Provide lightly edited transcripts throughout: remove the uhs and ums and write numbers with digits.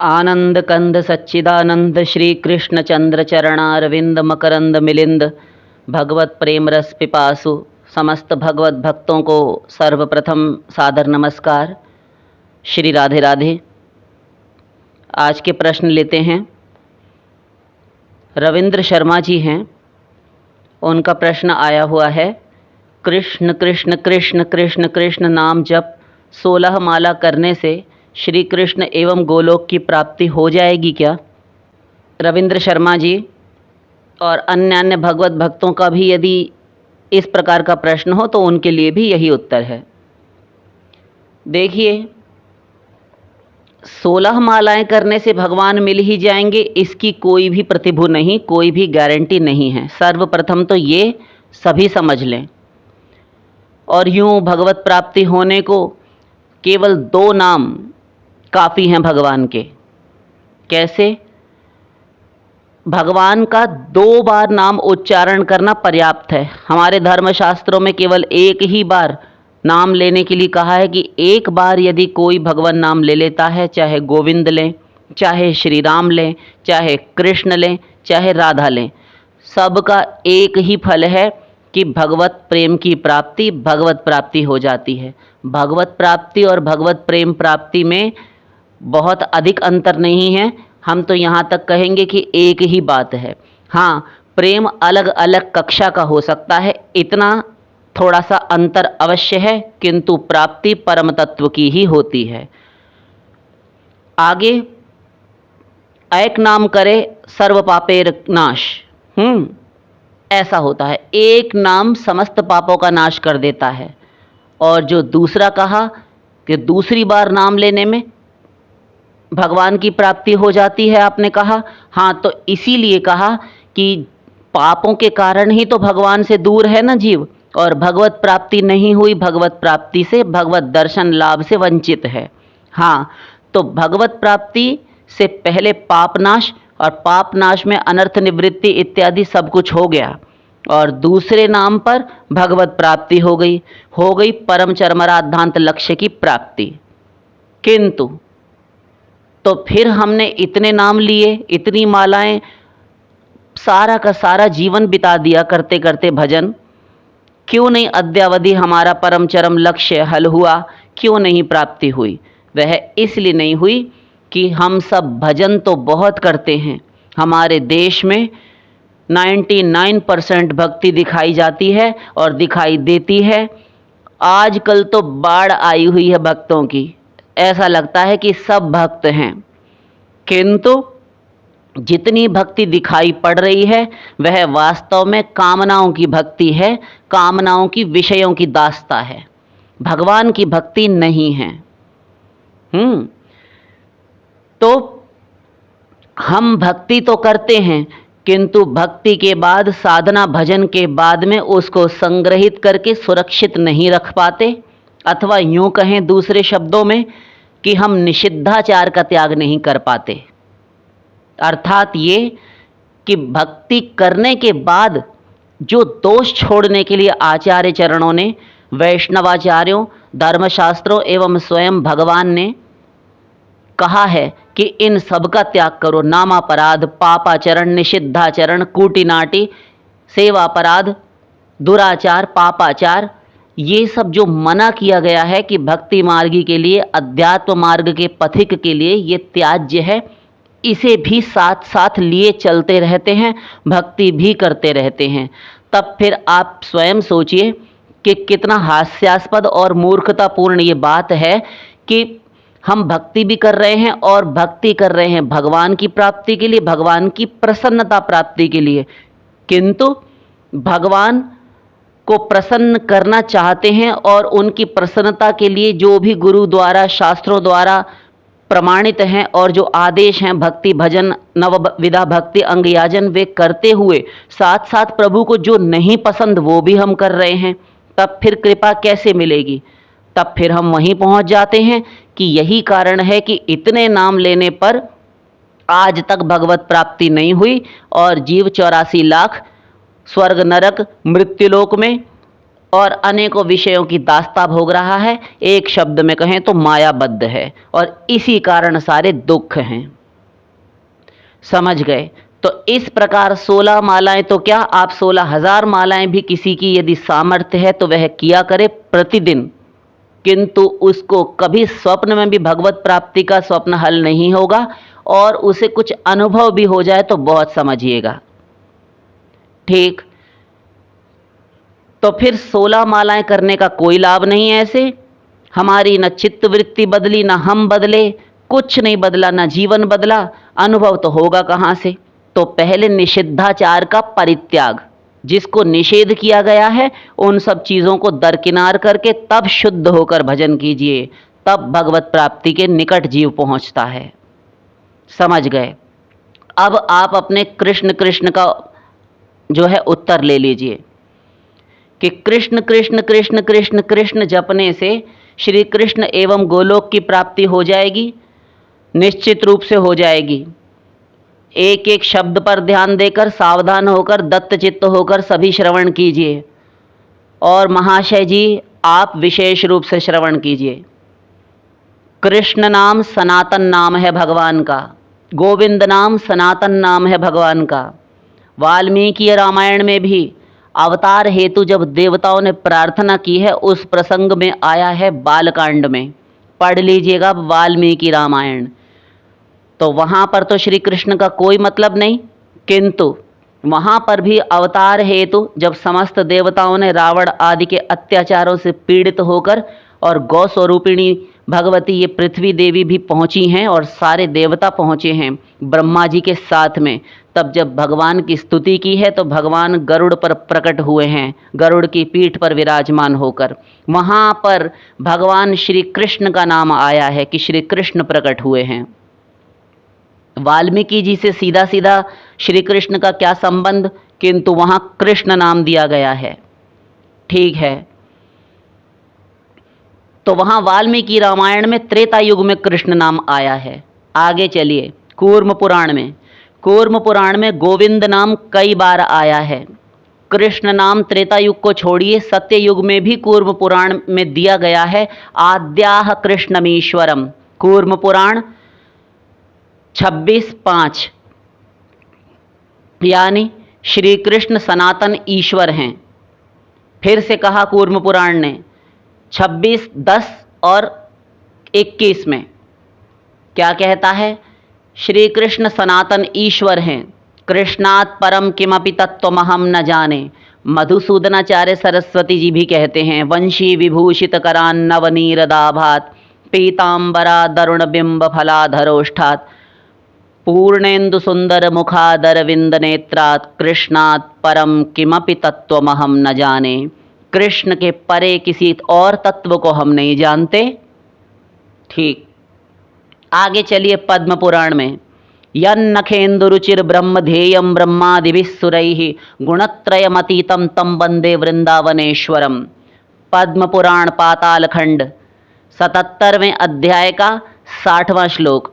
आनंद कंद सच्चिदानंद श्री कृष्ण चंद्र चरणारविंद मकरंद मिलिंद भगवत प्रेम रस पिपासु समस्त भगवत भक्तों को सर्वप्रथम सादर नमस्कार। श्री राधे राधे। आज के प्रश्न लेते हैं। रविंद्र शर्मा जी हैं, उनका प्रश्न आया हुआ है, कृष्ण कृष्ण कृष्ण कृष्ण कृष्ण नाम जप 16 माला करने से श्री कृष्ण एवं गोलोक की प्राप्ति हो जाएगी क्या? रविंद्र शर्मा जी और अन्य भगवत भक्तों का भी यदि इस प्रकार का प्रश्न हो तो उनके लिए भी यही उत्तर है। देखिए, 16 मालाएं करने से भगवान मिल ही जाएंगे, इसकी कोई भी प्रतिभू नहीं, कोई भी गारंटी नहीं है। सर्वप्रथम तो ये सभी समझ लें। और यूं भगवत प्राप्ति होने को केवल 2 नाम काफ़ी हैं भगवान के। कैसे? भगवान का 2 बार नाम उच्चारण करना पर्याप्त है। हमारे धर्मशास्त्रों में केवल एक ही बार नाम लेने के लिए कहा है कि एक बार यदि कोई भगवान नाम ले लेता है, चाहे गोविंद लें, चाहे श्री राम लें, चाहे कृष्ण लें, चाहे राधा लें, सबका एक ही फल है कि भगवत प्रेम की प्राप्ति, भगवत प्राप्ति हो जाती है। भगवत प्राप्ति और भगवत प्रेम प्राप्ति में बहुत अधिक अंतर नहीं है। हम तो यहाँ तक कहेंगे कि एक ही बात है। हाँ, प्रेम अलग अलग कक्षा का हो सकता है, इतना थोड़ा सा अंतर अवश्य है, किंतु प्राप्ति परम तत्व की ही होती है। आगे, एक नाम करे सर्व पापेर नाश। ऐसा होता है, एक नाम समस्त पापों का नाश कर देता है। और जो दूसरा कहा कि दूसरी बार नाम लेने में भगवान की प्राप्ति हो जाती है, आपने कहा। हाँ, तो इसीलिए कहा कि पापों के कारण ही तो भगवान से दूर है ना जीव, और भगवत प्राप्ति नहीं हुई, भगवत प्राप्ति से, भगवत दर्शन लाभ से वंचित है। हाँ, तो भगवत प्राप्ति से पहले पापनाश, और पापनाश में अनर्थ निवृत्ति इत्यादि सब कुछ हो गया, और दूसरे नाम पर भगवत प्राप्ति हो गई परम चरमराधांत लक्ष्य की प्राप्ति। किंतु तो फिर हमने इतने नाम लिए, इतनी मालाएं, सारा का सारा जीवन बिता दिया करते करते भजन, क्यों नहीं अद्यावधि हमारा परम चरम लक्ष्य हल हुआ? क्यों नहीं प्राप्ति हुई? वह इसलिए नहीं हुई कि हम सब भजन तो बहुत करते हैं। हमारे देश में 99% भक्ति दिखाई जाती है और दिखाई देती है। आजकल तो बाढ़ आई हुई है भक्तों की, ऐसा लगता है कि सब भक्त हैं, किंतु जितनी भक्ति दिखाई पड़ रही है वह वास्तव में कामनाओं की भक्ति है, कामनाओं की, विषयों की दास्ता है, भगवान की भक्ति नहीं है। तो हम भक्ति तो करते हैं, किंतु भक्ति के बाद, साधना भजन के बाद में उसको संग्रहित करके सुरक्षित नहीं रख पाते, अथवा यूं कहें दूसरे शब्दों में कि हम निषिद्धाचार का त्याग नहीं कर पाते। अर्थात ये कि भक्ति करने के बाद जो दोष छोड़ने के लिए आचार्य चरणों ने, वैष्णवाचार्यों, धर्मशास्त्रों एवं स्वयं भगवान ने कहा है कि इन सब का त्याग करो, नामापराध, पापाचरण, निषिद्धाचरण, कूटिनाटी, सेवापराध, दुराचार, पापाचार, ये सब जो मना किया गया है कि भक्ति मार्गी के लिए, अध्यात्म मार्ग के पथिक के लिए ये त्याज्य है, इसे भी साथ साथ लिए चलते रहते हैं, भक्ति भी करते रहते हैं। तब फिर आप स्वयं सोचिए कि कितना हास्यास्पद और मूर्खतापूर्ण ये बात है कि हम भक्ति भी कर रहे हैं, और भक्ति कर रहे हैं भगवान की प्राप्ति के लिए, भगवान की प्रसन्नता प्राप्ति के लिए, किंतु भगवान को प्रसन्न करना चाहते हैं और उनकी प्रसन्नता के लिए जो भी गुरु द्वारा, शास्त्रों द्वारा प्रमाणित हैं और जो आदेश हैं, भक्ति भजन नवविधा भक्ति अंगयाजन, वे करते हुए साथ साथ प्रभु को जो नहीं पसंद वो भी हम कर रहे हैं, तब फिर कृपा कैसे मिलेगी? तब फिर हम वहीं पहुंच जाते हैं कि यही कारण है कि इतने नाम लेने पर आज तक भगवत प्राप्ति नहीं हुई, और जीव 84 लाख स्वर्ग नरक मृत्युलोक में और अनेकों विषयों की दास्ता भोग रहा है, एक शब्द में कहें तो मायाबद्ध है, और इसी कारण सारे दुख हैं। समझ गए? तो इस प्रकार 16 मालाएं तो क्या, आप 16,000 मालाएं भी किसी की यदि सामर्थ्य है तो वह किया करे प्रतिदिन, किंतु उसको कभी स्वप्न में भी भगवत प्राप्ति का स्वप्न हल नहीं होगा, और उसे कुछ अनुभव भी हो जाए तो बहुत समझिएगा। ठीक, तो फिर 16 मालाएं करने का कोई लाभ नहीं है। ऐसे हमारी न चित्त वृत्ति बदली, न हम बदले, कुछ नहीं बदला, न जीवन बदला, अनुभव तो होगा कहाँ से? तो पहले निषिद्धाचार का परित्याग, जिसको निषेध किया गया है उन सब चीज़ों को दरकिनार करके तब शुद्ध होकर भजन कीजिए, तब भगवत प्राप्ति के निकट जीव पहुँचता है। समझ गए? अब आप अपने कृष्ण कृष्ण का जो है उत्तर ले लीजिए कि कृष्ण कृष्ण कृष्ण कृष्ण कृष्ण जपने से श्री कृष्ण एवं गोलोक की प्राप्ति हो जाएगी, निश्चित रूप से हो जाएगी। एक एक शब्द पर ध्यान देकर, सावधान होकर, दत्तचित्त होकर सभी श्रवण कीजिए। और महाशय जी, आप विशेष रूप से श्रवण कीजिए। कृष्ण नाम सनातन नाम है भगवान का, गोविंद नाम सनातन नाम है भगवान का। वाल्मीकि रामायण में भी अवतार हेतु जब देवताओं ने प्रार्थना की है, उस प्रसंग में आया है बालकांड में, पढ़ लीजिएगा वाल्मीकि रामायण। तो वहाँ पर तो श्री कृष्ण का कोई मतलब नहीं, किंतु वहाँ पर भी अवतार हेतु जब समस्त देवताओं ने रावण आदि के अत्याचारों से पीड़ित होकर, और गौ स्वरूपिणी भगवती ये पृथ्वी देवी भी पहुँची हैं और सारे देवता पहुँचे हैं ब्रह्मा जी के साथ में, तब जब भगवान की स्तुति की है तो भगवान गरुड़ पर प्रकट हुए हैं, गरुड़ की पीठ पर विराजमान होकर। वहाँ पर भगवान श्री कृष्ण का नाम आया है कि श्री कृष्ण प्रकट हुए हैं। वाल्मीकि जी से सीधा सीधा श्री कृष्ण का क्या संबंध, किंतु वहाँ कृष्ण नाम दिया गया है। ठीक है, तो वहाँ वाल्मीकि रामायण में त्रेता युग में कृष्ण नाम आया है। आगे चलिए, कूर्म पुराण में, कूर्म पुराण में गोविंद नाम कई बार आया है। कृष्ण नाम त्रेता युग को छोड़िए, सत्य युग में भी कूर्म पुराण में दिया गया है, आद्याह कृष्णमीश्वरम। कूर्म पुराण 26:5, यानी श्री कृष्ण सनातन ईश्वर हैं। फिर से कहा कूर्म पुराण ने 26:10 और 21 में क्या कहता है? श्री कृष्ण सनातन ईश्वर हैं, कृष्णात् परम किमपि तत्त्वमहं न जाने। मधुसूदनाचार्य सरस्वती जी भी कहते हैं, वंशी विभूषित करान्नवनीरदाभात् पीतांबरा दरुण बिंब फलाधरोष्ठात् पूर्णेन्दु सुंदर मुखादरविंद नेत्रात् कृष्णात् परम किमपि तत्त्वमहं न जाने। कृष्ण के परे किसी और तत्व को हम नहीं जानते। ठीक, आगे चलिए पद्म पुराण में, यन्नखेन्दुरुचिर ब्रह्मध्येयं ब्रह्मादिभिः सुरैः गुणत्रयमतीतं तं वन्दे वृंदावनेश्वरम। पद्म पुराण पाताल खंड 77वें अध्याय का 60वां श्लोक।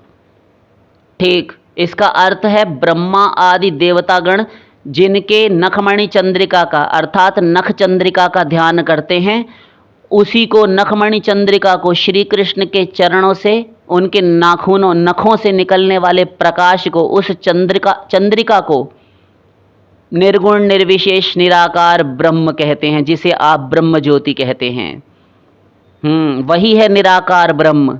ठीक, इसका अर्थ है ब्रह्मा आदि देवतागण जिनके नखमणि चंद्रिका का अर्थात नख चंद्रिका का ध्यान करते हैं, उसी को नखमणि चंद्रिका को श्री कृष्ण के चरणों से, उनके नाखूनों नखों से निकलने वाले प्रकाश को, उस चंद्रिका को निर्गुण निर्विशेष निराकार ब्रह्म कहते हैं, जिसे आप ब्रह्म ज्योति कहते हैं। वही है निराकार ब्रह्म।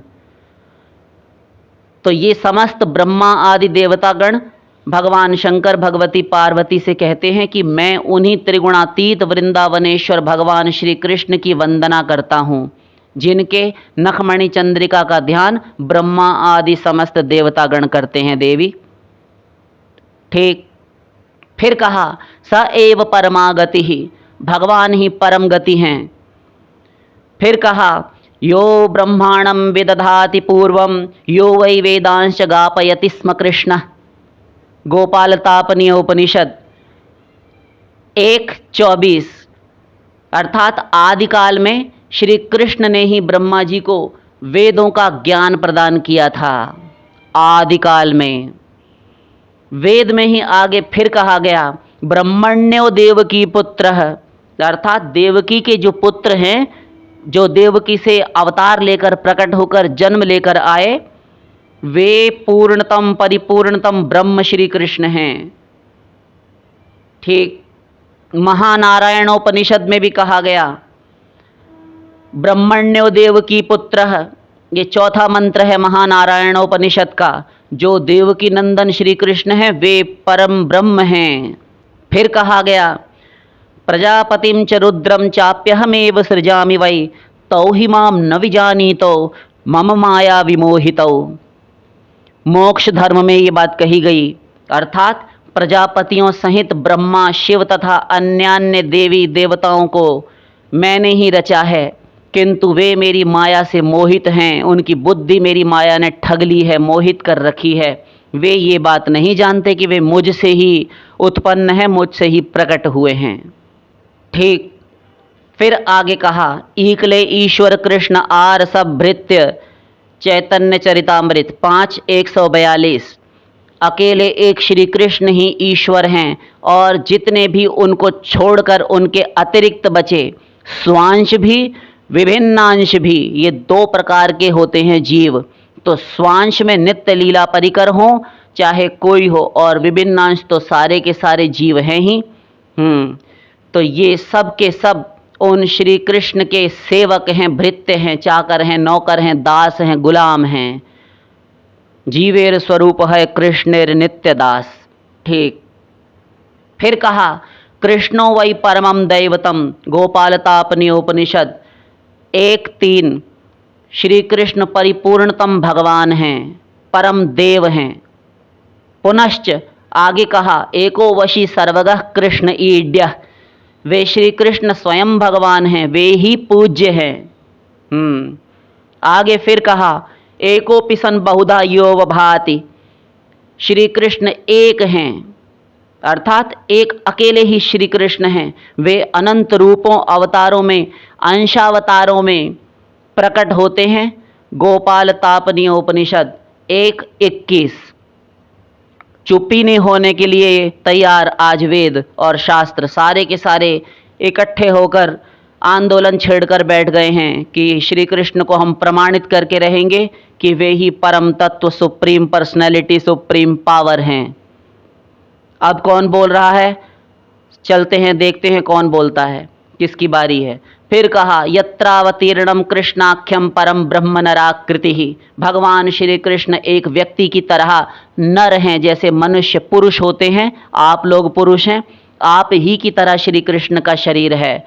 तो ये समस्त ब्रह्मा आदि देवतागण भगवान शंकर भगवती पार्वती से कहते हैं कि मैं उन्हीं त्रिगुणातीत वृंदावनेश्वर भगवान श्री कृष्ण की वंदना करता हूँ, जिनके नखमणि चंद्रिका का ध्यान ब्रह्मा आदि समस्त देवतागण करते हैं देवी। ठीक, फिर कहा स एव परमागति ही, भगवान ही परम गति हैं। फिर कहा यो ब्रह्माणं विदधाति पूर्वं यो वै वेदांश गापयति स्म कृष्ण। गोपालतापनीय उपनिषद 1:24, अर्थात आदिकाल में श्री कृष्ण ने ही ब्रह्मा जी को वेदों का ज्ञान प्रदान किया था। आदिकाल में वेद में ही आगे फिर कहा गया ब्रह्मण्यो देवकी पुत्रः अर्थात देवकी के जो पुत्र हैं, जो देवकी से अवतार लेकर प्रकट होकर जन्म लेकर आए, वे पूर्णतम परिपूर्णतम ब्रह्म श्री कृष्ण हैं। ठीक, महानारायणोपनिषद में भी कहा गया, ब्रह्मण्यो देवकी पुत्रः, ये चौथा मंत्र है महानारायणोपनिषद का। जो देवकी नंदन श्री कृष्ण हैं वे परम ब्रह्म हैं। फिर कहा गया, प्रजापतिं च रुद्रं चाप्यहमेव सृजामि वै तौ हि मां न विजानीतो मम माया विमोहितौ। मोक्ष धर्म में ये बात कही गई, अर्थात प्रजापतियों सहित ब्रह्मा, शिव तथा अन्यान्य देवी देवताओं को मैंने ही रचा है, किंतु वे मेरी माया से मोहित हैं। उनकी बुद्धि मेरी माया ने ठग ली है, मोहित कर रखी है। वे ये बात नहीं जानते कि वे मुझसे ही उत्पन्न हैं, मुझसे ही प्रकट हुए हैं। ठीक, फिर आगे कहा, ईकले ईश्वर कृष्ण आर सब भृत्य चैतन्य चरितामृत 5:142। अकेले एक श्री कृष्ण ही ईश्वर हैं और जितने भी उनको छोड़कर उनके अतिरिक्त बचे, स्वांश भी विभिन्नांश भी, ये दो प्रकार के होते हैं जीव। तो स्वांश में नित्य लीला परिकर हो चाहे कोई हो, और विभिन्नांश तो सारे के सारे जीव हैं ही। तो ये सब के सब उन श्री कृष्ण के सेवक हैं, भृत्य हैं, चाकर हैं, नौकर हैं, दास हैं, गुलाम हैं। जीवेर स्वरूप है कृष्णेर नित्य दास। ठीक, फिर कहा, कृष्णो वै परमं दैवतम, गोपालतापनियोपनिषद 1:3। श्री कृष्ण परिपूर्णतम भगवान हैं, परम देव हैं। पुनश्च आगे कहा, एको वशी सर्वगः कृष्ण ईड्यः, वे श्री कृष्ण स्वयं भगवान हैं, वे ही पूज्य हैं। आगे फिर कहा, एकोपि सन बहुधा यो भाति, श्री कृष्ण एक हैं, अर्थात एक अकेले ही श्री कृष्ण हैं। वे अनंत रूपों अवतारों में, अंशावतारों में प्रकट होते हैं। गोपाल तापनीयोपनिषद 1:21। चुप्पी नहीं होने के लिए तैयार आज वेद और शास्त्र सारे के सारे इकट्ठे होकर आंदोलन छेड़कर बैठ गए हैं कि श्री कृष्ण को हम प्रमाणित करके रहेंगे कि वे ही परम तत्व, सुप्रीम पर्सनैलिटी, सुप्रीम पावर हैं। अब कौन बोल रहा है, चलते हैं देखते हैं कौन बोलता है, किसकी बारी है। फिर कहा, यत्रावतीर्णम कृष्णाख्यम परम ब्रह्म नराकृति ही, भगवान श्री कृष्ण एक व्यक्ति की तरह नर हैं, जैसे मनुष्य पुरुष होते हैं, आप लोग पुरुष हैं, आप ही की तरह श्री कृष्ण का शरीर है।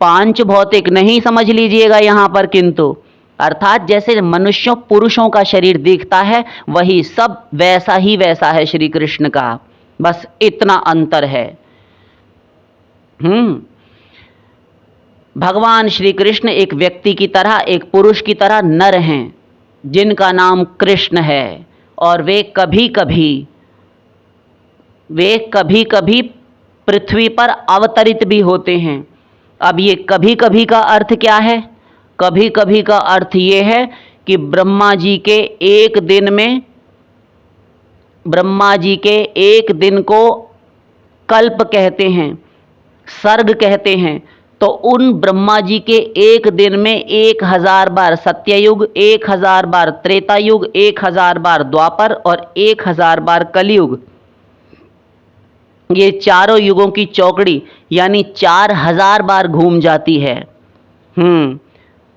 पांच भौतिक नहीं समझ लीजिएगा यहाँ पर, किंतु अर्थात जैसे मनुष्यों पुरुषों का शरीर दिखता है, वही सब वैसा ही वैसा है श्री कृष्ण का, बस इतना अंतर है। भगवान श्री कृष्ण एक व्यक्ति की तरह, एक पुरुष की तरह नर हैं, जिनका नाम कृष्ण है, और वे कभी कभी पृथ्वी पर अवतरित भी होते हैं। अब ये कभी कभी का अर्थ क्या है? कभी कभी का अर्थ ये है कि ब्रह्मा जी के एक दिन को कल्प कहते हैं, सर्ग कहते हैं। तो उन ब्रह्मा जी के एक दिन में 1000 बार सत्ययुग, 1000 बार त्रेता युग, 1000 बार द्वापर और 1000 बार कलयुग, ये चारों युगों की चौकड़ी यानी 4000 बार घूम जाती है।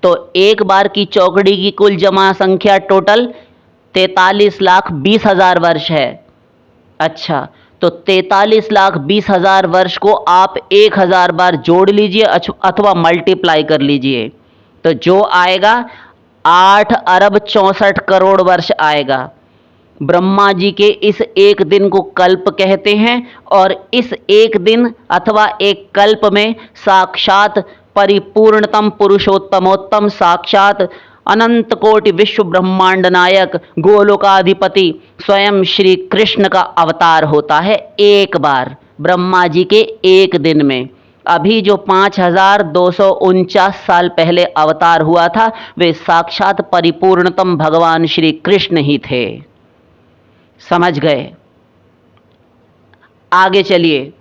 तो एक बार की चौकड़ी की कुल जमा संख्या टोटल 43,20,000 वर्ष है। अच्छा, तो 43,20,000 वर्ष को आप 1000 बार जोड़ लीजिए अथवा मल्टीप्लाई कर लीजिए, तो जो आएगा 8 अरब 64 करोड़ वर्ष आएगा। ब्रह्मा जी के इस एक दिन को कल्प कहते हैं, और इस एक दिन अथवा एक कल्प में साक्षात परिपूर्णतम पुरुषोत्तमोत्तम, साक्षात अनंत कोटि विश्व ब्रह्मांड नायक गोलोकाधिपति स्वयं श्री कृष्ण का अवतार होता है एक बार ब्रह्मा जी के एक दिन में। अभी जो 5249 साल पहले अवतार हुआ था, वे साक्षात परिपूर्णतम भगवान श्री कृष्ण ही थे। समझ गए? आगे चलिए।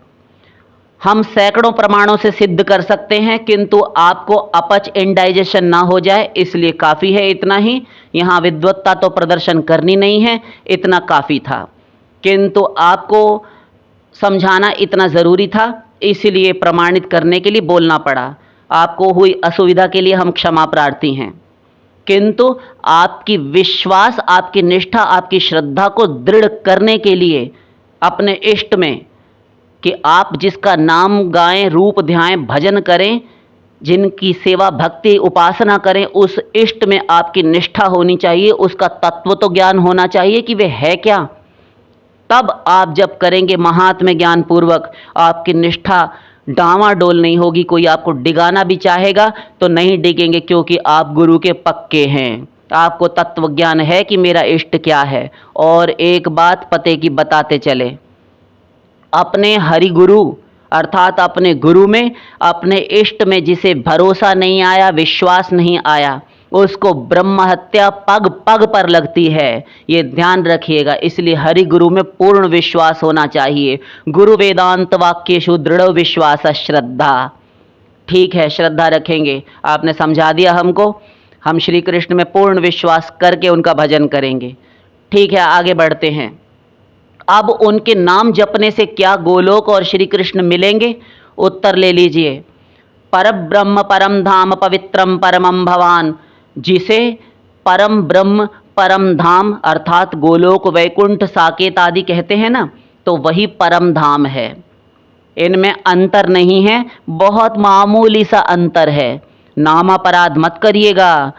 हम सैकड़ों प्रमाणों से सिद्ध कर सकते हैं, किंतु आपको अपच इंडाइजेशन ना हो जाए इसलिए काफ़ी है इतना ही। यहाँ विद्वत्ता तो प्रदर्शन करनी नहीं है, इतना काफ़ी था, किंतु आपको समझाना इतना ज़रूरी था, इसलिए प्रमाणित करने के लिए बोलना पड़ा। आपको हुई असुविधा के लिए हम क्षमा प्रार्थी हैं, किंतु आपकी विश्वास, आपकी निष्ठा, आपकी श्रद्धा को दृढ़ करने के लिए अपने इष्ट में, कि आप जिसका नाम गाएं, रूप ध्याएं, भजन करें, जिनकी सेवा भक्ति उपासना करें, उस इष्ट में आपकी निष्ठा होनी चाहिए, उसका तत्व तो ज्ञान होना चाहिए कि वे है क्या। तब आप जब करेंगे महात्म्य ज्ञान पूर्वक, आपकी निष्ठा डांवाडोल नहीं होगी। कोई आपको डिगाना भी चाहेगा तो नहीं डिगेंगे, क्योंकि आप गुरु के पक्के हैं। आपको तत्व ज्ञान है कि मेरा इष्ट क्या है। और एक बात पते की बताते चले, अपने हरि गुरु अर्थात अपने गुरु में, अपने इष्ट में जिसे भरोसा नहीं आया, विश्वास नहीं आया, उसको ब्रह्म हत्या पग पग पर लगती है, ये ध्यान रखिएगा। इसलिए हरि गुरु में पूर्ण विश्वास होना चाहिए। गुरु वेदांत वाक्येषु दृढ़ विश्वास श्रद्धा। ठीक है, श्रद्धा रखेंगे, आपने समझा दिया हमको। हम श्री कृष्ण में पूर्ण विश्वास करके उनका भजन करेंगे। ठीक है, आगे बढ़ते हैं। अब उनके नाम जपने से क्या गोलोक और श्री कृष्ण मिलेंगे? उत्तर ले लीजिए। परब्रह्म परम धाम पवित्रम परमम भवान, जिसे परम ब्रह्म परम धाम अर्थात गोलोक वैकुंठ साकेत आदि कहते हैं ना, तो वही परम धाम है। इनमें अंतर नहीं है, बहुत मामूली सा अंतर है। नाम अपराध मत करिएगा।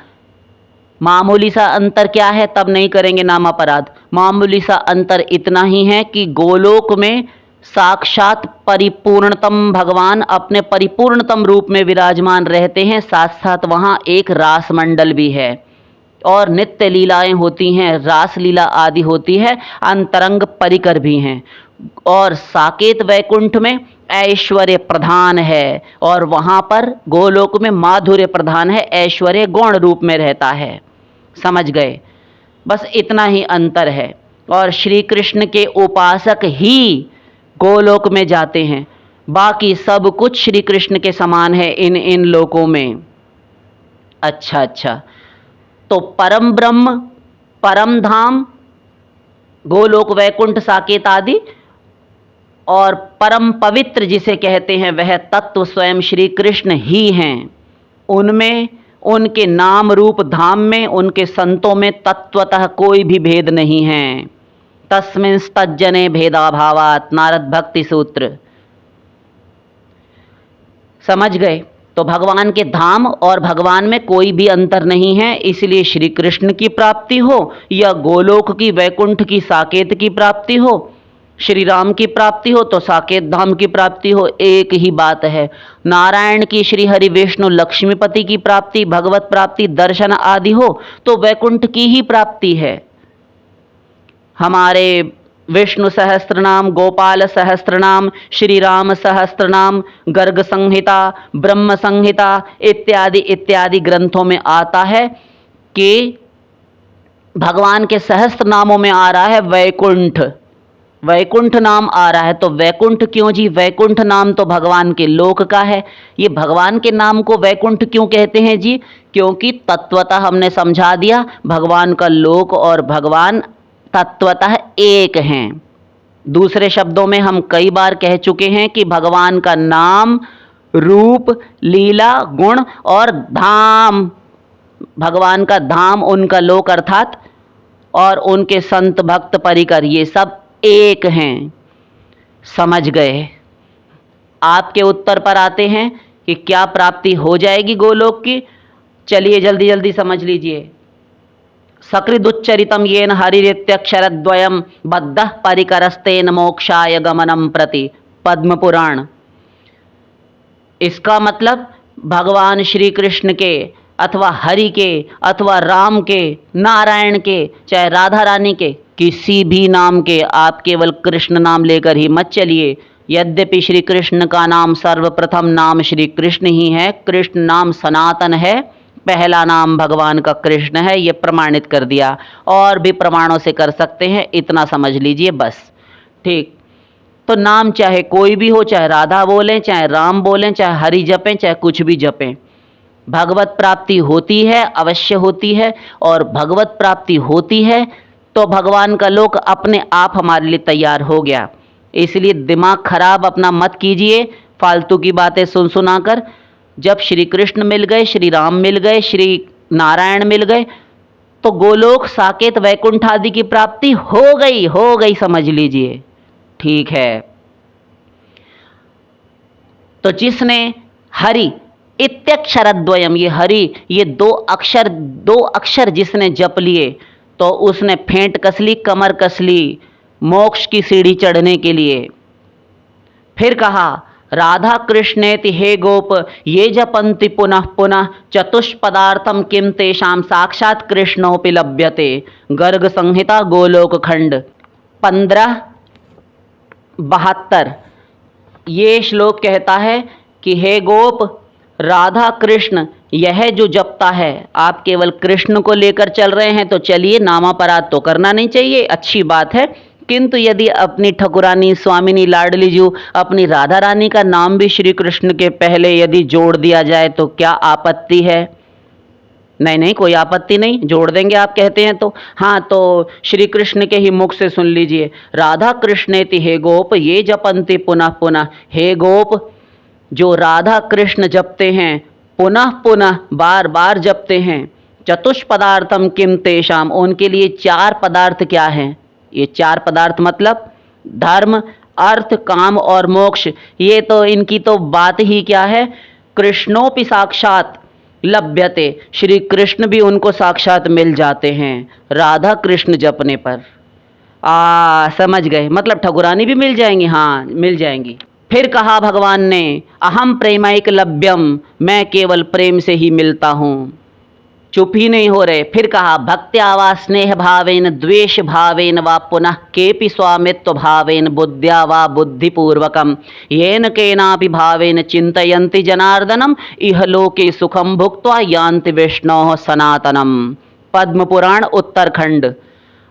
मामूली सा अंतर क्या है, तब नहीं करेंगे नाम अपराध। मामूली सा अंतर इतना ही है कि गोलोक में साक्षात परिपूर्णतम भगवान अपने परिपूर्णतम रूप में विराजमान रहते हैं, साथ साथ वहाँ एक रास मंडल भी है और नित्य लीलाएं होती हैं, रास लीला आदि होती है, अंतरंग परिकर भी हैं। और साकेत वैकुंठ में ऐश्वर्य प्रधान है और वहाँ पर गोलोक में माधुर्य प्रधान है, ऐश्वर्य गौण रूप में रहता है। समझ गए? बस इतना ही अंतर है। और श्री कृष्ण के उपासक ही गोलोक में जाते हैं, बाकी सब कुछ श्री कृष्ण के समान है इन लोकों में। अच्छा, तो परम ब्रह्म परम धाम गोलोक वैकुंठ साकेत आदि, और परम पवित्र जिसे कहते हैं वह तत्व स्वयं श्री कृष्ण ही हैं। उनमें, उनके नाम रूप धाम में, उनके संतों में तत्वतः कोई भी भेद नहीं है। तस्मिंस्तज्जने भेदाभावात्, नारद भक्ति सूत्र। समझ गए? तो भगवान के धाम और भगवान में कोई भी अंतर नहीं है। इसलिए श्री कृष्ण की प्राप्ति हो या गोलोक की वैकुंठ की साकेत की प्राप्ति हो, श्री राम की प्राप्ति हो तो साकेत धाम की प्राप्ति हो, एक ही बात है। नारायण की, श्री हरि विष्णु लक्ष्मीपति की प्राप्ति, भगवत प्राप्ति, दर्शन आदि हो तो वैकुंठ की ही प्राप्ति है। हमारे विष्णु सहस्त्रनाम, गोपाल सहस्त्रनाम, श्री राम सहस्त्रनाम, गर्ग संहिता, ब्रह्म संहिता इत्यादि इत्यादि ग्रंथों में आता है कि भगवान के सहस्त्र नामों में आ रहा है वैकुंठ, वैकुंठ नाम आ रहा है। तो वैकुंठ क्यों जी? वैकुंठ नाम तो भगवान के लोक का है। ये भगवान के नाम को वैकुंठ क्यों कहते हैं जी? क्योंकि तत्वतः हमने समझा दिया, भगवान का लोक और भगवान तत्वतः एक हैं। दूसरे शब्दों में हम कई बार कह चुके हैं कि भगवान का नाम, रूप, लीला, गुण और धाम, भगवान का धाम उनका लोक अर्थात, और उनके संत भक्त परिकर, ये सब एक हैं। समझ गए? आपके उत्तर पर आते हैं कि क्या प्राप्ति हो जाएगी गोलोक की। चलिए जल्दी जल्दी समझ लीजिए। सकृदुच्चरितम येन हरिरित्यक्षरद्वयम बद्धः परिकरस्तेन मोक्षाय गमनम प्रति, पद्म पुराण। इसका मतलब भगवान श्री कृष्ण के अथवा हरि के अथवा राम के, नारायण के, चाहे राधा रानी के, किसी भी नाम के, आप केवल कृष्ण नाम लेकर ही मत चलिए। यद्यपि श्री कृष्ण का नाम सर्वप्रथम नाम श्री कृष्ण ही है, कृष्ण नाम सनातन है, पहला नाम भगवान का कृष्ण है, ये प्रमाणित कर दिया। और भी प्रमाणों से कर सकते हैं, इतना समझ लीजिए बस। ठीक, तो नाम चाहे कोई भी हो, चाहे राधा बोलें, चाहे राम बोलें, चाहे हरि जपें, चाहे कुछ भी जपें, भगवत प्राप्ति होती है, अवश्य होती है। और भगवत प्राप्ति होती है तो भगवान का लोक अपने आप हमारे लिए तैयार हो गया। इसलिए दिमाग खराब अपना मत कीजिए फालतू की बातें सुन सुनाकर। जब श्री कृष्ण मिल गए, श्री राम मिल गए, श्री नारायण मिल गए, तो गोलोक, साकेत, वैकुंठ आदि की प्राप्ति हो गई, समझ लीजिए। ठीक है, तो जिसने हरि इत्यक्षरद्वयम, ये हरि, ये दो अक्षर जिसने जप लिए, तो उसने फेंट कस ली, कमर कस ली मोक्ष की सीढ़ी चढ़ने के लिए। फिर कहा राधा कृष्णेति हे गोप ये जपन्ति पुनः पुनः चतुष्पदार्थम किम तेषाम साक्षात कृष्णोपि लभ्यते। गर्ग संहिता गोलोक खंड 1572। ये श्लोक कहता है कि हे गोप, राधा कृष्ण यह जो जपता है, आप केवल कृष्ण को लेकर चल रहे हैं तो चलिए, नामापराध तो करना नहीं चाहिए, अच्छी बात है। किंतु यदि अपनी ठकुरानी, स्वामिनी, लाडली जू, अपनी राधा रानी का नाम भी श्री कृष्ण के पहले यदि जोड़ दिया जाए तो क्या आपत्ति है? नहीं, कोई आपत्ति नहीं, जोड़ देंगे आप कहते हैं तो। हाँ, तो श्री कृष्ण के ही मुख से सुन लीजिए, राधा कृष्णेति हे गोप ये जपन्ति पुनः पुनः। हे गोप, जो राधा कृष्ण जपते हैं, पुनः पुनः बार बार जपते हैं, चतुष्पदार्थम किम तेषाम, उनके लिए चार पदार्थ क्या हैं? ये चार पदार्थ मतलब धर्म, अर्थ, काम और मोक्ष। ये तो इनकी तो बात ही क्या है, कृष्णोपि साक्षात लभ्यते, श्री कृष्ण भी उनको साक्षात मिल जाते हैं राधा कृष्ण जपने पर। समझ गए, मतलब ठकुरानी भी मिल जाएंगी, हाँ मिल जाएंगी। फिर कहा भगवान ने अहम प्रेमैक लभ्यम, मैं केवल प्रेम से ही मिलता हूँ। चुप ही नहीं हो रहे। फिर कहा भक्त्या वा स्नेह भावेन द्वेष भावेन वा पुनः केपि स्वामित्व भावेन बुद्ध्या वा बुद्धिपूर्वकम येन केनापि भावेन चिंतयन्ति जनार्दनम इह लोके सुखम भुक्त्वा यान्ति विष्णोः सनातनम। पद्म पुराण उत्तरखंड।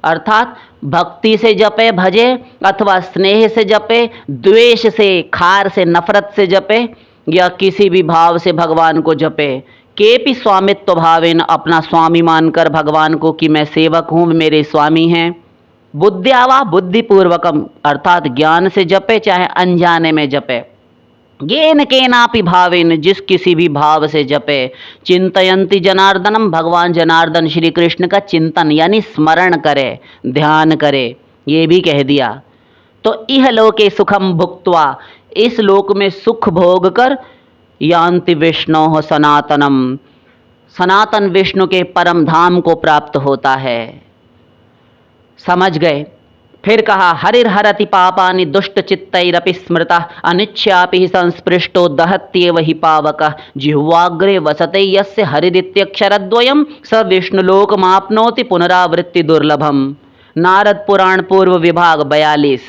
अर्थात भक्ति से जपे, भजे, अथवा स्नेह से जपे, द्वेष से, खार से, नफरत से जपे, या किसी भी भाव से भगवान को जपे, केपि स्वामित्व भावेन, अपना स्वामी मानकर भगवान को कि मैं सेवक हूँ, मेरे स्वामी हैं, बुद्ध्या वा बुद्धिपूर्वकम, अर्थात ज्ञान से जपे चाहे अनजाने में जपे, येन केनापि भावेन, जिस किसी भी भाव से जपे, चिंतयन्ति जनार्दनम, भगवान जनार्दन श्री कृष्ण का चिंतन यानी स्मरण करे, ध्यान करे, ये भी कह दिया। तो इह लोके सुखम भुक्त्वा, इस लोक में सुख भोग कर, यान्ति विष्णोः सनातनम, सनातन विष्णु के परम धाम को प्राप्त होता है। समझ गए। फिर कहा हरिर्हरति पापानि दुष्ट चित्तैरपि स्मृतः अनिच्छापि संस्पृष्टो दहत्येव हि पावकः जिह्वाग्रे वसते यस्य हरिदित्यक्षरद्वयम् स विष्णुलोकमाप्नोति पुनरावृत्ति दुर्लभम। नारद पुराण पूर्व विभाग 42।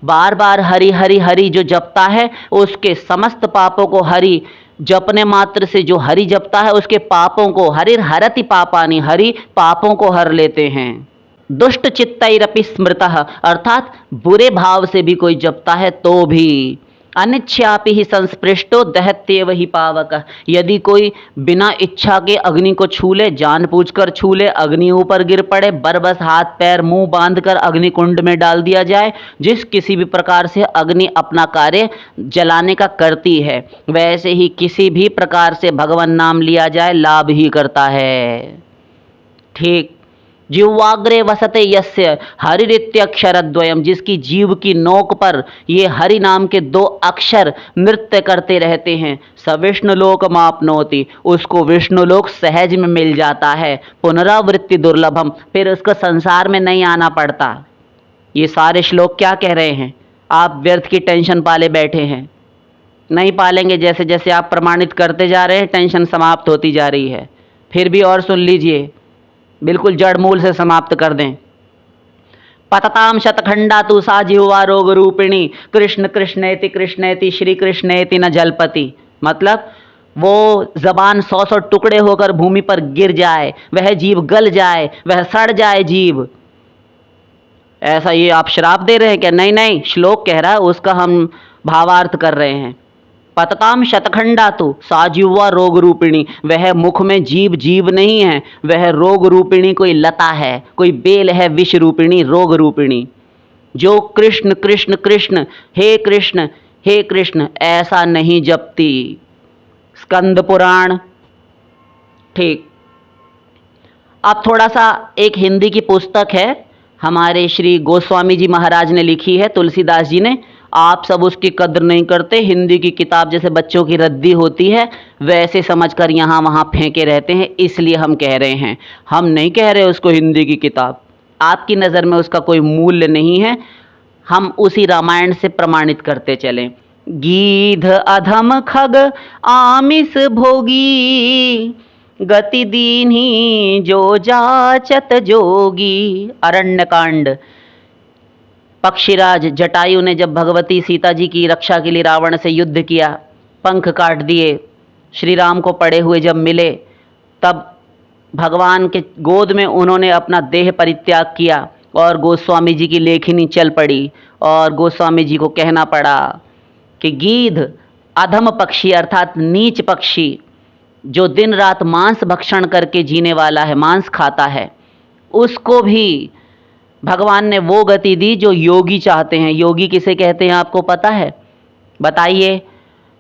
बार बार हरि हरि हरि जो जपता है उसके समस्त पापों को, हरि जपने मात्र से जो हरि जपता है उसके पापों को, हरिर्हरति पापानि, हरि पापों को हर लेते हैं। दुष्ट चित्तैरपि स्मृतः, अर्थात बुरे भाव से भी कोई जपता है तो भी, अनिच्छापि ही संस्पृष्टो दहत्येव ही पावकः, यदि कोई बिना इच्छा के अग्नि को छू ले, जानबूझकर छू ले, अग्नि ऊपर गिर पड़े, बरबस हाथ पैर मुंह बांधकर अग्नि कुंड में डाल दिया जाए, जिस किसी भी प्रकार से अग्नि अपना कार्य जलाने का करती है, वैसे ही किसी भी प्रकार से भगवान नाम लिया जाए लाभ ही करता है। ठीक। जीवाग्रे वसते यस्य हरिरित्यक्षरद्वयम्, जिसकी जीव की नोक पर ये हरि नाम के दो अक्षर नृत्य करते रहते हैं, स विष्णुलोकमाप्नोति, उसको विष्णुलोक सहज में मिल जाता है, पुनरावृत्ति दुर्लभम, फिर उसको संसार में नहीं आना पड़ता। ये सारे श्लोक क्या कह रहे हैं? आप व्यर्थ की टेंशन पाले बैठे हैं, नहीं पालेंगे। जैसे जैसे आप प्रमाणित करते जा रहे हैं टेंशन समाप्त होती जा रही है। फिर भी और सुन लीजिए, बिल्कुल जड़ मूल से समाप्त कर दें। पतताम शतखंडा तू सा जिह्वा रोग रूपिणी कृष्ण कृष्णेति कृष्णेति श्री कृष्णेति न जलपति, मतलब वो जबान 100 टुकड़े होकर भूमि पर गिर जाए, वह जीव गल जाए, वह सड़ जाए जीव, ऐसा ये आप श्राप दे रहे हैं क्या? नहीं नहीं, श्लोक कह रहा है, उसका हम भावार्थ कर रहे हैं। पतताम शतखंडा तो साजुवा रोग रूपिणी, वह मुख में जीव जीव नहीं है, वह रोग रूपिणी कोई लता है, कोई बेल है, विष रूपिणी, रोग रूपिणी। जो कृष्ण कृष्ण कृष्ण हे कृष्ण ऐसा नहीं जपती। स्कंद पुराण। ठीक। अब थोड़ा सा एक हिंदी की पुस्तक है, हमारे श्री गोस्वामी जी महाराज ने लिखी है, तुलसीदास जी ने। आप सब उसकी कद्र नहीं करते। हिंदी की किताब जैसे बच्चों की रद्दी होती है वैसे समझकर यहाँ वहाँ फेंके रहते हैं, इसलिए हम कह रहे हैं। हम नहीं कह रहे उसको हिंदी की किताब, आपकी नज़र में उसका कोई मूल्य नहीं है। हम उसी रामायण से प्रमाणित करते चलें। गीध अधम खग आमिष भोगी, गति दीन्ही जो जाचत जोगी। अरण्यकांड। पक्षीराज जटायु ने जब भगवती सीता जी की रक्षा के लिए रावण से युद्ध किया, पंख काट दिए, श्री राम को पड़े हुए जब मिले, तब भगवान के गोद में उन्होंने अपना देह परित्याग किया और गोस्वामी जी की लेखनी चल पड़ी और गोस्वामी जी को कहना पड़ा कि गीध अधम पक्षी अर्थात नीच पक्षी, जो दिन रात मांस भक्षण करके जीने वाला है, मांस खाता है, उसको भी भगवान ने वो गति दी जो योगी चाहते हैं। योगी किसे कहते हैं आपको पता है? बताइए।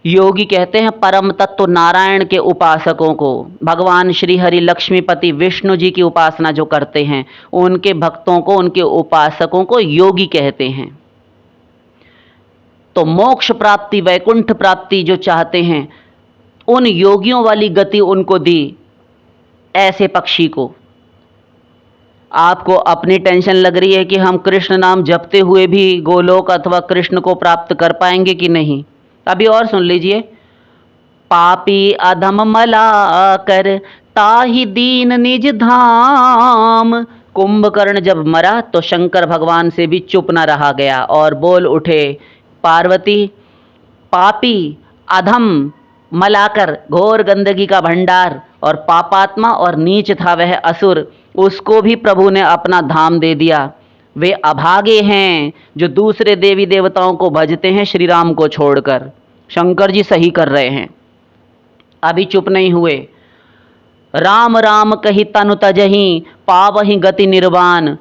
योगी कहते हैं परम तत्व नारायण के उपासकों को। भगवान श्री हरि लक्ष्मीपति विष्णु जी की उपासना जो करते हैं, उनके भक्तों को, उनके उपासकों को योगी कहते हैं। तो मोक्ष प्राप्ति, वैकुंठ प्राप्ति जो चाहते हैं, उन योगियों वाली गति उनको दी, ऐसे पक्षी को। आपको अपनी टेंशन लग रही है कि हम कृष्ण नाम जपते हुए भी गोलोक अथवा कृष्ण को प्राप्त कर पाएंगे कि नहीं। अभी और सुन लीजिए। पापी अधम मला कर ताहि दीन निज धाम। कुंभकर्ण जब मरा तो शंकर भगवान से भी चुप न रहा गया और बोल उठे, पार्वती, पापी अधम मलाकर, घोर गंदगी का भंडार, और पापात्मा और नीच था वह असुर, उसको भी प्रभु ने अपना धाम दे दिया। वे अभागे हैं जो दूसरे देवी देवताओं को भजते हैं श्री राम को छोड़कर। शंकर जी सही कर रहे हैं, अभी चुप नहीं हुए। राम राम कही तनु तजही, पावहि गति निर्वाण।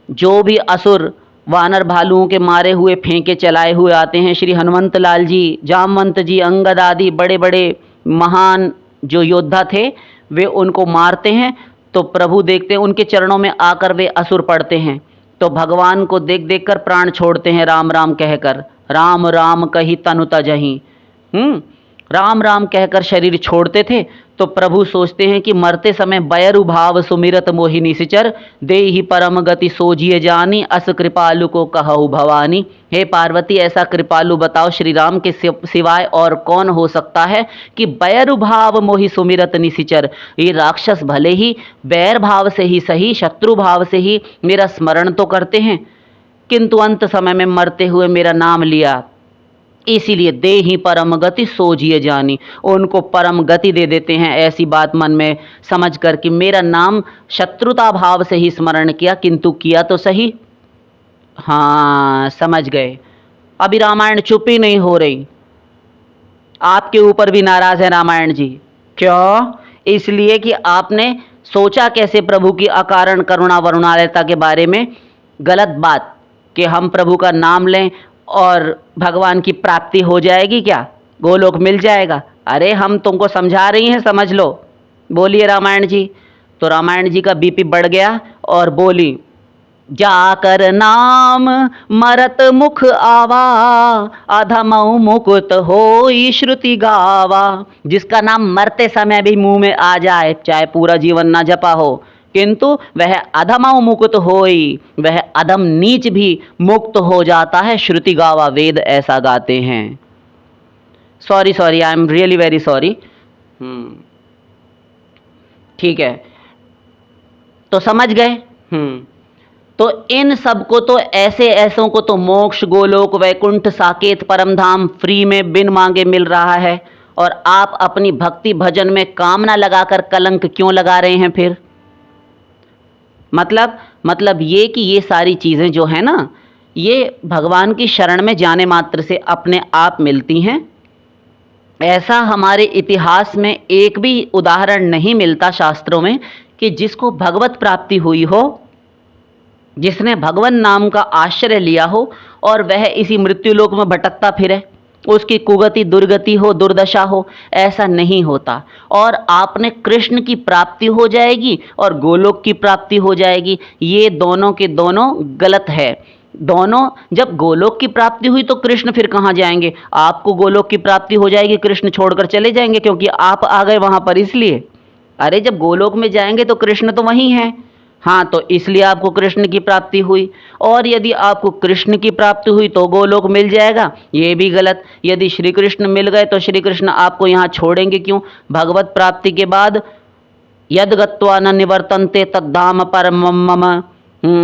जो भी असुर वानर भालुओं के मारे हुए फेंके चलाए हुए आते हैं, श्री हनुमंत लाल जी, जामवंत जी, अंगद आदि बड़े बड़े महान जो योद्धा थे, वे उनको मारते हैं तो प्रभु देखते हैं, उनके चरणों में आकर वे असुर पड़ते हैं तो भगवान को देख देख कर प्राण छोड़ते हैं राम राम कहकर। राम राम कही तनु तजही, राम राम कहकर शरीर छोड़ते थे तो प्रभु सोचते हैं कि मरते समय बयरु भाव सुमिरत मोहिनी सिचर, देहि परम गति सोजिए जानी, अस कृपालु को कहु भवानी। हे पार्वती, ऐसा कृपालु बताओ श्री राम के सिवाय और कौन हो सकता है कि बयरु भाव मोहि सुमिरत निसिचर। ये राक्षस भले ही बैर भाव से ही सही, शत्रु भाव से ही मेरा स्मरण तो करते हैं, किंतु अंत समय में मरते हुए मेरा नाम लिया, इसीलिए देहि परम गति सोजिए जानी, उनको परम गति दे देते हैं। ऐसी बात मन में समझ कर कि मेरा नाम शत्रुता भाव से ही स्मरण किया, किंतु किया तो सही। हाँ, समझ गए। अभी रामायण चुप ही नहीं हो रही, आपके ऊपर भी नाराज है रामायण जी। क्यों? इसलिए कि आपने सोचा कैसे प्रभु की अकारण करुणा वरुणालयता के बारे में गलत बात, कि हम प्रभु का नाम लें और भगवान की प्राप्ति हो जाएगी, क्या गोलोक मिल जाएगा। अरे हम तुमको समझा रही हैं, समझ लो। बोलिए रामायण जी। तो रामायण जी का बीपी बढ़ गया और बोली, जाकर नाम मरत मुख आवा, अधमऊ मुकुत होई श्रुति गावा। जिसका नाम मरते समय भी मुंह में आ जाए, चाहे पूरा जीवन ना जपा हो, किंतु वह अधमऊ मुकुत होई, वह अधम नीच भी मुक्त हो जाता है। श्रुति गावा, वेद ऐसा गाते हैं। Sorry, I am really very sorry. ठीक है, तो समझ गए। तो इन सब को तो ऐसों को तो मोक्ष, गोलोक, वैकुंठ, साकेत, परमधाम फ्री में बिन मांगे मिल रहा है, और आप अपनी भक्ति भजन में कामना लगाकर कलंक क्यों लगा रहे हैं फिर? मतलब मतलब ये कि ये सारी चीज़ें जो है ना, ये भगवान की शरण में जाने मात्र से अपने आप मिलती हैं। ऐसा हमारे इतिहास में एक भी उदाहरण नहीं मिलता शास्त्रों में कि जिसको भगवत प्राप्ति हुई हो, जिसने भगवान नाम का आश्रय लिया हो और वह इसी मृत्युलोक में भटकता फिरे, उसकी कुगति दुर्गति हो, दुर्दशा हो, ऐसा नहीं होता। और आपने कृष्ण की प्राप्ति हो जाएगी और गोलोक की प्राप्ति हो जाएगी, ये दोनों के दोनों गलत है। दोनों, जब गोलोक की प्राप्ति हुई तो कृष्ण फिर कहाँ जाएंगे? आपको गोलोक की प्राप्ति हो जाएगी, कृष्ण छोड़कर चले जाएंगे क्योंकि आप आ गए वहाँ पर, इसलिए। अरे जब गोलोक में जाएंगे तो कृष्ण तो वहीं हैं। हाँ, तो इसलिए आपको कृष्ण की प्राप्ति हुई। और यदि आपको कृष्ण की प्राप्ति हुई तो गोलोक मिल जाएगा, ये भी गलत। यदि श्री कृष्ण मिल गए तो श्री कृष्ण आपको यहाँ छोड़ेंगे क्यों? भगवत प्राप्ति के बाद यद गत्वा न निवर्तन्ते तद्धाम परमं मम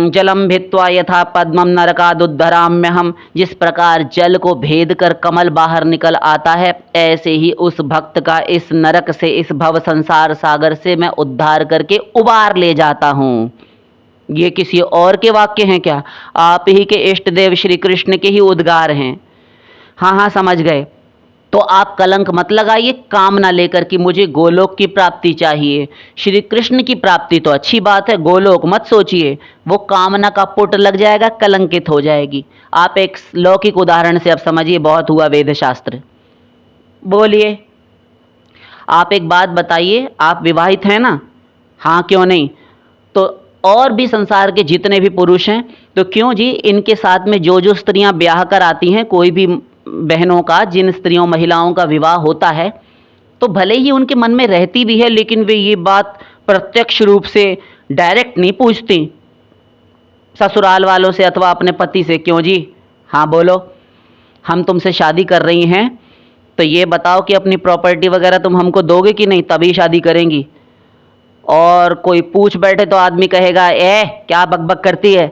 जलम भित्वा यथा पद्मम नरकादुद्धराम्यहम्। जिस प्रकार जल को भेद कर कमल बाहर निकल आता है, ऐसे ही उस भक्त का इस नरक से, इस भव संसार सागर से मैं उद्धार करके उबार ले जाता हूँ। ये किसी और के वाक्य हैं क्या? आप ही के इष्ट देव श्री कृष्ण के ही उद्गार हैं। हाँ हाँ, समझ गए। तो आप कलंक मत लगाइए कामना लेकर कि मुझे गोलोक की प्राप्ति चाहिए। श्री कृष्ण की प्राप्ति तो अच्छी बात है, गोलोक मत सोचिए, वो कामना का पुट लग जाएगा, कलंकित हो जाएगी। आप एक लौकिक उदाहरण से अब समझिए, बहुत हुआ वेद शास्त्र। बोलिए, आप एक बात बताइए, आप विवाहित हैं ना? हाँ, क्यों नहीं? तो और भी संसार के जितने भी पुरुष हैं, तो क्यों जी, इनके साथ में जो जो स्त्रियां ब्याह कर आती हैं, कोई भी बहनों का, जिन स्त्रियों महिलाओं का विवाह होता है, तो भले ही उनके मन में रहती भी है, लेकिन वे ये बात प्रत्यक्ष रूप से डायरेक्ट नहीं पूछती ससुराल वालों से अथवा अपने पति से। क्यों जी? हाँ बोलो, हम तुमसे शादी कर रही हैं, तो ये बताओ कि अपनी प्रॉपर्टी वगैरह तुम हमको दोगे कि नहीं, तभी शादी करेंगी। और कोई पूछ बैठे तो आदमी कहेगा, क्या बकबक करती है,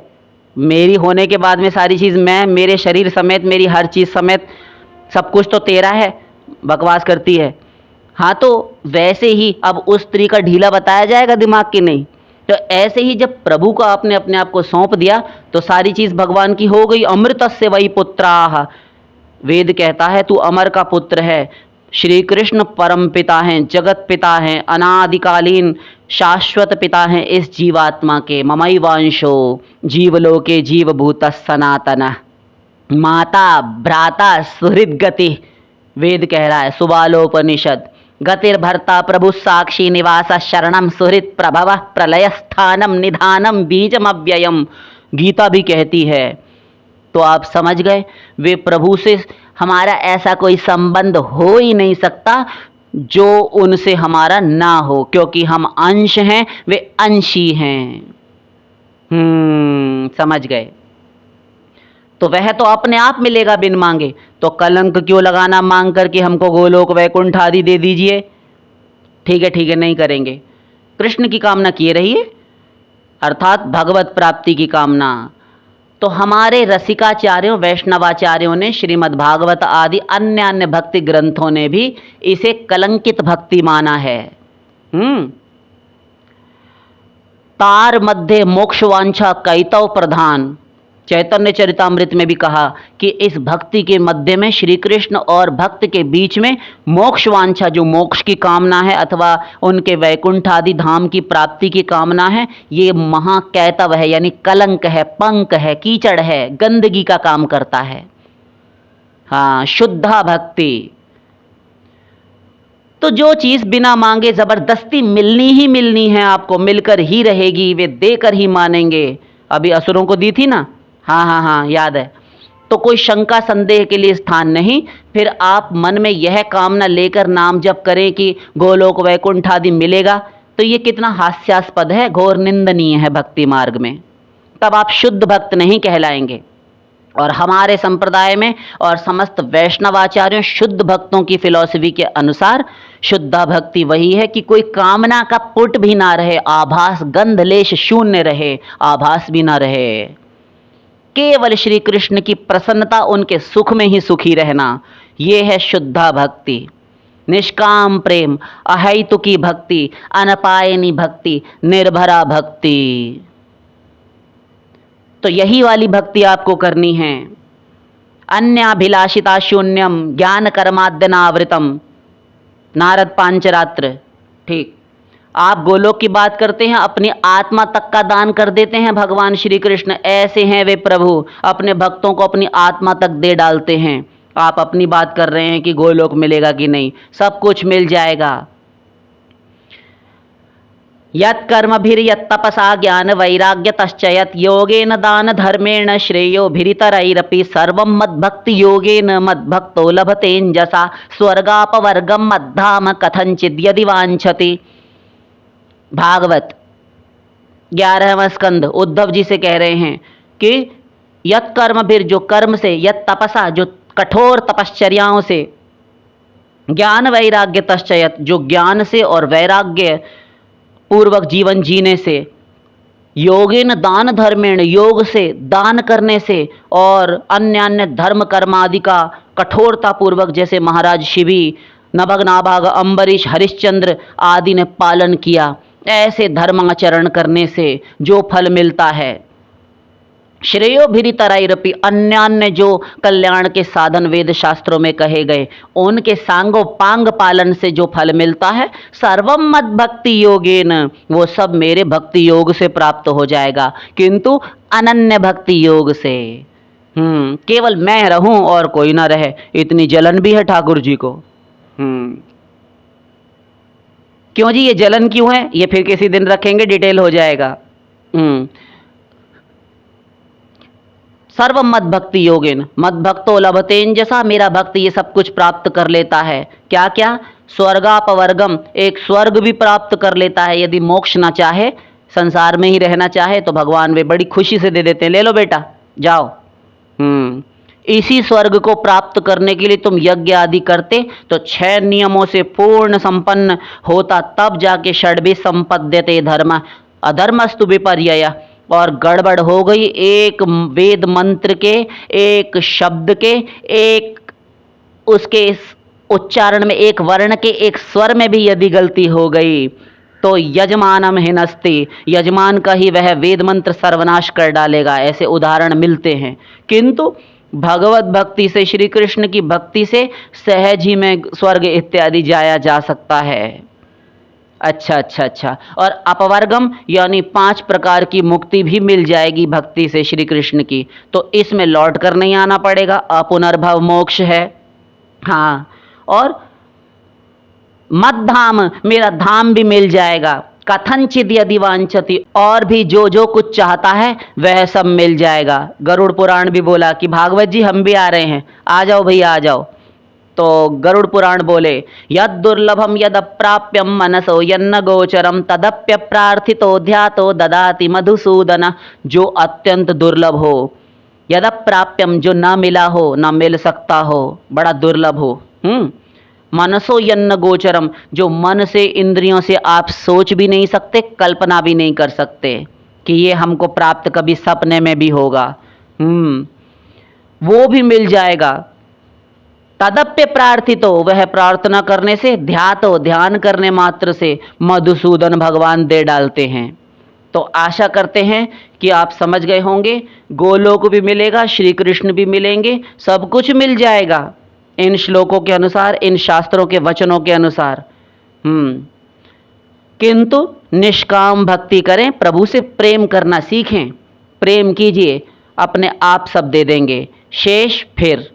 मेरी होने के बाद में सारी चीज़ मैं, मेरे शरीर समेत, मेरी हर चीज़ समेत सब कुछ तो तेरा है, बकवास करती है। हाँ, तो वैसे ही अब उस स्त्री का ढीला बताया जाएगा दिमाग की? नहीं। तो ऐसे ही जब प्रभु को आपने अपने आप को सौंप दिया तो सारी चीज़ भगवान की हो गई। अमृतस्य वै पुत्राः, वेद कहता है तू अमर का पुत्र है। श्री कृष्ण परम पिता हैं, जगत पिता हैं, अनादिकालीन शाश्वत पिता हैं इस जीवात्मा के। ममैवांशो जीवलोके जीवभूतः सनातनः, माता भ्राता सुहृद गति, वेद कह रहा है, सुबालोपनिषद। गतिर्भर्ता प्रभु साक्षी निवास शरणम सुहृद प्रभव प्रलय स्थानम निधानम बीजम अव्ययम, गीता भी कहती है। तो आप समझ गए, वे प्रभु से हमारा ऐसा कोई संबंध हो ही नहीं सकता जो उनसे हमारा ना हो, क्योंकि हम अंश हैं, वे अंशी हैं। समझ गए? तो वह तो अपने आप मिलेगा बिन मांगे, तो कलंक क्यों लगाना मांग कर कि हमको गोलोक वैकुंठ आदि दे दीजिए। ठीक है, नहीं करेंगे। कृष्ण की कामना किए रहिए, अर्थात भगवत प्राप्ति की कामना। तो हमारे रसिकाचार्यों, वैष्णवाचार्यों ने, श्रीमद् भागवत आदि अन्य अन्य भक्ति ग्रंथों ने भी इसे कलंकित भक्ति माना है। तार मध्य मोक्षवांछा कैतव प्रधान, चैतन्य चरितामृत में भी कहा कि इस भक्ति के मध्य में श्री कृष्ण और भक्त के बीच में मोक्षवांछा, जो मोक्ष की कामना है अथवा उनके वैकुंठ आदि धाम की प्राप्ति की कामना है, ये महाकैतव है, यानी कलंक है, पंक है, कीचड़ है, गंदगी का काम करता है। हाँ, शुद्धा भक्ति तो जो चीज़ बिना मांगे ज़बरदस्ती मिलनी ही मिलनी है, आपको मिलकर ही रहेगी, वे देकर ही मानेंगे। अभी असुरों को दी थी ना? हाँ, याद है। तो कोई शंका संदेह के लिए स्थान नहीं। फिर आप मन में यह कामना लेकर नाम जप करें कि गोलोक वैकुंठ आदि मिलेगा, तो ये कितना हास्यास्पद है, घोर निंदनीय है भक्ति मार्ग में। तब आप शुद्ध भक्त नहीं कहलाएंगे। और हमारे संप्रदाय में और समस्त वैष्णवाचार्यों, शुद्ध भक्तों की फिलॉसफी के अनुसार शुद्ध भक्ति वही है कि कोई कामना का पुट भी ना रहे, आभास गंध लेश शून्य रहे, आभास भी ना रहे, केवल श्री कृष्ण की प्रसन्नता, उनके सुख में ही सुखी रहना, ये है शुद्धा भक्ति। निष्काम प्रेम, अहैतुकी भक्ति, अनपायनी भक्ति, निर्भरा भक्ति। तो यही वाली भक्ति आपको करनी है। अन्याभिलाषिता शून्यम ज्ञान कर्माद्यनावृतम, नारद पांचरात्र। ठीक, आप गोलोक की बात करते हैं, अपनी आत्मा तक का दान कर देते हैं भगवान श्री कृष्ण। ऐसे हैं वे प्रभु, अपने भक्तों को अपनी आत्मा तक दे डालते हैं। आप अपनी बात कर रहे हैं कि गोलोक मिलेगा कि नहीं, सब कुछ मिल जाएगा। यत् कर्मभिर्यत् तपसा ज्ञान वैराग्यतश्च यत् योगेन दान धर्मेण श्रेयोभिरितरैरपि सर्वं मद्भक्ति योगेन मद्भक्तो लभतेऽञ्जसा स्वर्गापवर्गं मद्धाम कथंचिद् यदि वांछति। भागवत 11वां स्कंद उद्धव जी से कह रहे हैं कि यत् कर्मभिर, जो कर्म से, यत् तपसा, जो कठोर तपश्चर्याओं से, ज्ञान वैराग्य तश्चयत, जो ज्ञान से और वैराग्य पूर्वक जीवन जीने से, योगेन दान धर्मेण, योग से, दान करने से, और अन्य अन्य धर्म कर्मादि का कठोरता पूर्वक, जैसे महाराज शिवी, नभग नाभाग, अम्बरीश, हरिश्चंद्र आदि ने पालन किया, ऐसे धर्माचरण करने से जो फल मिलता है। श्रेयोभिरितरैरपि, अन्यान्य जो कल्याण के साधन वेद शास्त्रों में कहे गए, उनके सांगोपांग पालन से जो फल मिलता है, सर्वम मद भक्ति योगेन, वो सब मेरे भक्ति योग से प्राप्त हो जाएगा, किंतु अनन्य भक्ति योग से। केवल मैं रहूं और कोई ना रहे, इतनी जलन भी है ठाकुर जी को। क्यों जी, ये जलन क्यों है, ये फिर किसी दिन रखेंगे, डिटेल हो जाएगा। सर्व मद भक्ति योगेन मद भक्तो लभतेंजसा, मेरा भक्त ये सब कुछ प्राप्त कर लेता है। क्या क्या? स्वर्गापवर्गम, एक स्वर्ग भी प्राप्त कर लेता है। यदि मोक्ष ना चाहे, संसार में ही रहना चाहे, तो भगवान वे बड़ी खुशी से दे देते हैं, ले लो बेटा जाओ। इसी स्वर्ग को प्राप्त करने के लिए तुम यज्ञ आदि करते तो 6 नियमों से पूर्ण संपन्न होता, तब जाके षड्भि संपद्यते धर्म, अधर्मस्तु विपर्यय। और गड़बड़ हो गई, एक वेद मंत्र के, एक शब्द के, एक उसके उच्चारण में, एक वर्ण के, एक स्वर में भी यदि गलती हो गई तो यजमानम हिनस्ति, यजमान का ही वह वेद मंत्र सर्वनाश कर डालेगा। ऐसे उदाहरण मिलते हैं। किंतु भगवत भक्ति से, श्री कृष्ण की भक्ति से सहज ही में स्वर्ग इत्यादि जाया जा सकता है। अच्छा। और अपवर्गम यानी 5 प्रकार की मुक्ति भी मिल जाएगी भक्ति से श्री कृष्ण की। तो इसमें लौट कर नहीं आना पड़ेगा, अपुनर्भव मोक्ष है। हाँ, और मद्धाम, मेरा धाम भी मिल जाएगा। कथंचिद यदि वांछति, और भी जो जो कुछ चाहता है वह सब मिल जाएगा। गरुड़ पुराण भी बोला कि भागवत जी हम भी आ रहे हैं, आ जाओ भैया आ जाओ। तो गरुड़ पुराण बोले, यद दुर्लभम यद अप्राप्यम मनसो यन्न गोचरम तदप्य प्रार्थितो ध्यातो ददाति मधुसूदन। जो अत्यंत दुर्लभ हो, यद अप्राप्यम, जो ना मिला हो, ना मिल सकता हो, बड़ा दुर्लभ हो। मनसो यन्न गोचरम, जो मन से, इंद्रियों से आप सोच भी नहीं सकते, कल्पना भी नहीं कर सकते कि ये हमको प्राप्त कभी सपने में भी होगा, वो भी मिल जाएगा। तदप्य प्रार्थितो, वह प्रार्थना करने से, ध्यातो, ध्यान करने मात्र से मधुसूदन भगवान दे डालते हैं। तो आशा करते हैं कि आप समझ गए होंगे। गोलोक भी मिलेगा, श्री कृष्ण भी मिलेंगे, सब कुछ मिल जाएगा इन श्लोकों के अनुसार, इन शास्त्रों के वचनों के अनुसार। किंतु निष्काम भक्ति करें, प्रभु से प्रेम करना सीखें। प्रेम कीजिए, अपने आप सब दे देंगे। शेष फिर